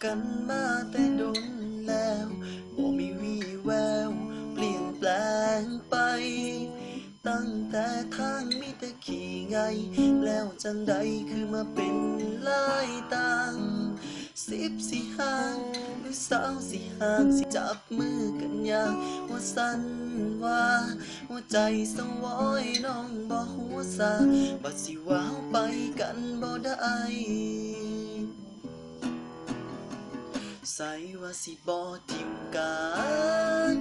กันมาแต่โดนแล้วบ่มีวี่แววเปลี่ยนแปลงไปตั้งแต่ทางมีแต่ขี่ไงแล้วจังใดคือมาเป็นลายต่างสิห่างหรือสาวสิห่างสิจับมือกันอย่างว่าสั่นว่าหัวใจสวอยน้องบ่หัวซาบัดสิว่าเฮาไปกันบ่ได้ใส่ว่าสิบ่ทิมกัน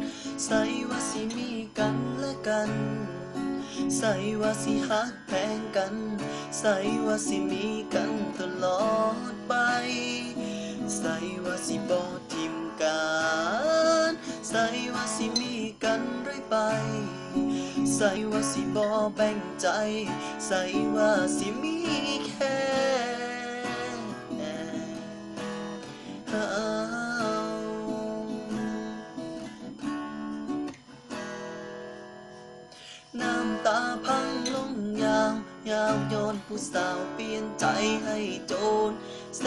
ใส่ว่าสิมีกันและกันใส่ว่าสิฮักแพงกันใส่ว่าสิมีกันตลอดไปใส่ว่าสิบ่ทิมกันใส่ว่าสิมีกันเรื่อยไปใส่ว่าสิบ่แบ่งใจใส่ว่าสิมีแค่น้ำตาพังลงยาวย้อนผู้สาวเปลี่ยนใจให้โจรเซ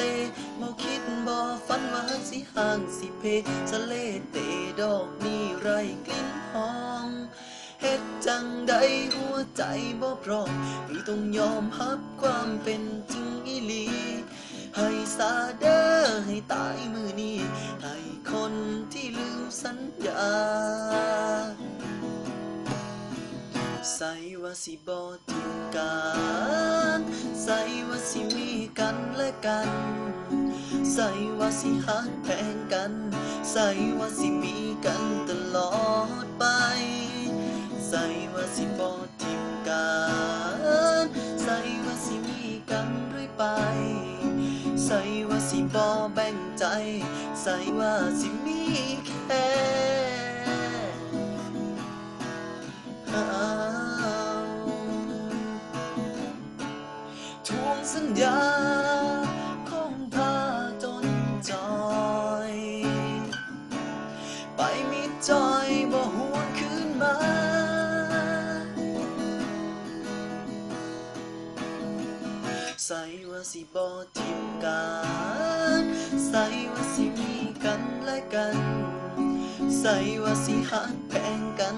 บ่คิดบ่ฝันว่าสิห่างสิเพสะเลเตดอกนี้ไรกลิ่นหอมเฮ็ดจังใดหัวใจบ่พร้อมหรือต้องยอมรับความเป็นจริงอีหลีให้สาเด้อให้ตายมือนี้ให้คนที่ลืมสัญญาใส่ว่าสิบ่ทิมกันใส่ว่าสิมีกันและกันใส่ว่าสิฮักแพงกันใส่ว่าสิมีกันตลอดไปใส่ว่าสิบ่ทิมกันใส่ว่าสิมีกันเรื่อยไปใส่ว่าสิบ่แบ่งใจใส่ว่าสิมีแค่ทวงสัญญาคงพาจนจอยไปมิดจอยบ่หวนคืนมาใส่ว่าสิบ่ทิมกันใส่ว่าสิมีกันและกันใส่ว่าสิฮักแพงกัน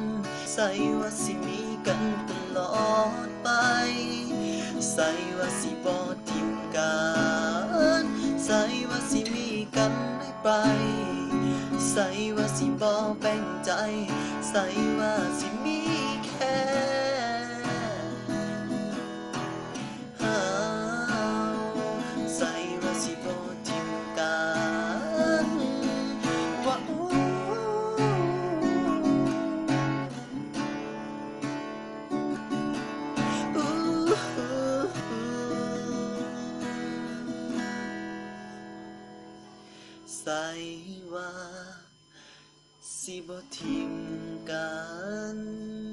ใส่ว่าสิมีกันตลอดไปใส่ว่าสิบ่ทิมกันใส่ว่าสิมีกันได้ไปใส่ว่าสิบ่แบ่งใจใส่ว่าสิมีแค่ใส่ว่าสิบ่ทิมกันว่าใส่ว่าสิบ่ทิมกัน